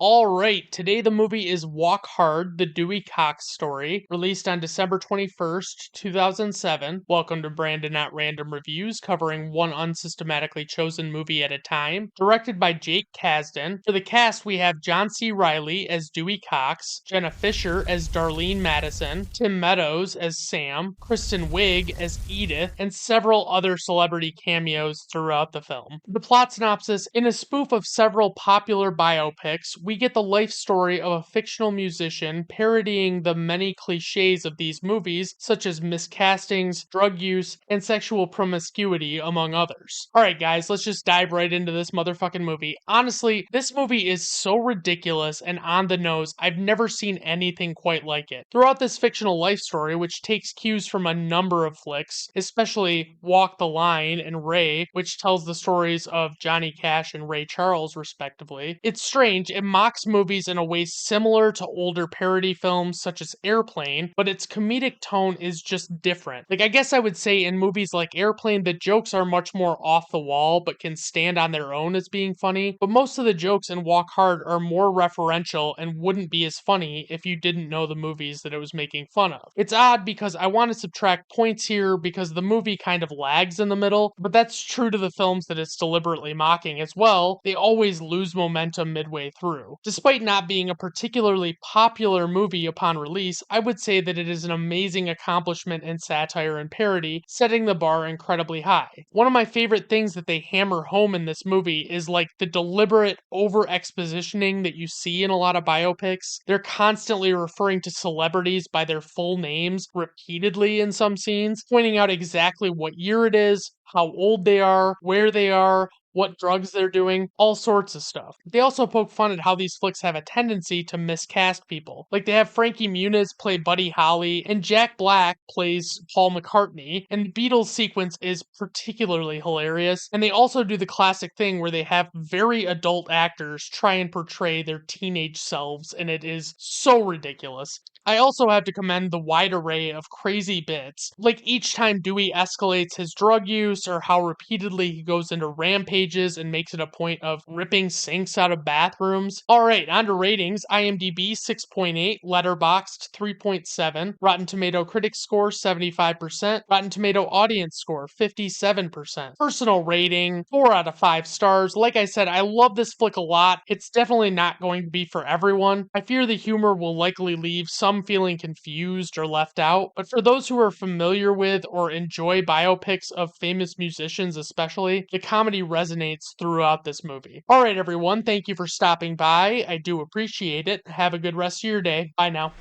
All right, today the movie is Walk Hard, the Dewey Cox story, released on December 21st, 2007. Welcome to Brandon at Random Reviews, covering one unsystematically chosen movie at a time. Directed by Jake Kasdan. For the cast, we have John C. Reilly as Dewey Cox, Jenna Fischer as Darlene Madison, Tim Meadows as Sam, Kristen Wiig as Edith, and several other celebrity cameos throughout the film. The plot synopsis: in a spoof of several popular biopics, we get the life story of a fictional musician parodying the many cliches of these movies, such as miscastings, drug use, and sexual promiscuity, among others. Alright, guys, let's just dive right into this motherfucking movie. Honestly, this movie is so ridiculous and on the nose, I've never seen anything quite like it. Throughout this fictional life story, which takes cues from a number of flicks, especially Walk the Line and Ray, which tells the stories of Johnny Cash and Ray Charles, respectively, it's strange. It mocks movies in a way similar to older parody films such as Airplane, but its comedic tone is just different. Like, I guess I would say in movies like Airplane, the jokes are much more off the wall but can stand on their own as being funny, but most of the jokes in Walk Hard are more referential and wouldn't be as funny if you didn't know the movies that it was making fun of. It's odd because I want to subtract points here because the movie kind of lags in the middle, but that's true to the films that it's deliberately mocking as well. They always lose momentum midway through. Despite not being a particularly popular movie upon release, I would say that it is an amazing accomplishment in satire and parody, setting the bar incredibly high. One of my favorite things that they hammer home in this movie is like the deliberate over-expositioning that you see in a lot of biopics. They're constantly referring to celebrities by their full names repeatedly in some scenes, pointing out exactly what year it is, how old they are, where they are, what drugs they're doing, all sorts of stuff. They also poke fun at how these flicks have a tendency to miscast people. Like, they have Frankie Muniz play Buddy Holly, and Jack Black plays Paul McCartney, and the Beatles sequence is particularly hilarious. And they also do the classic thing where they have very adult actors try and portray their teenage selves, and it is so ridiculous. I also have to commend the wide array of crazy bits, like each time Dewey escalates his drug use, or how repeatedly he goes into rampages and makes it a point of ripping sinks out of bathrooms. Alright, on to ratings. IMDb 6.8, Letterboxd 3.7, Rotten Tomato Critics Score 75%, Rotten Tomato Audience Score 57%. Personal rating 4 out of 5 stars. Like I said, I love this flick a lot. It's definitely not going to be for everyone. I fear the humor will likely leave some feeling confused or left out, but for those who are familiar with or enjoy biopics of famous musicians especially, the comedy resonates throughout this movie. Alright everyone, thank you for stopping by. I do appreciate it. Have a good rest of your day. Bye now.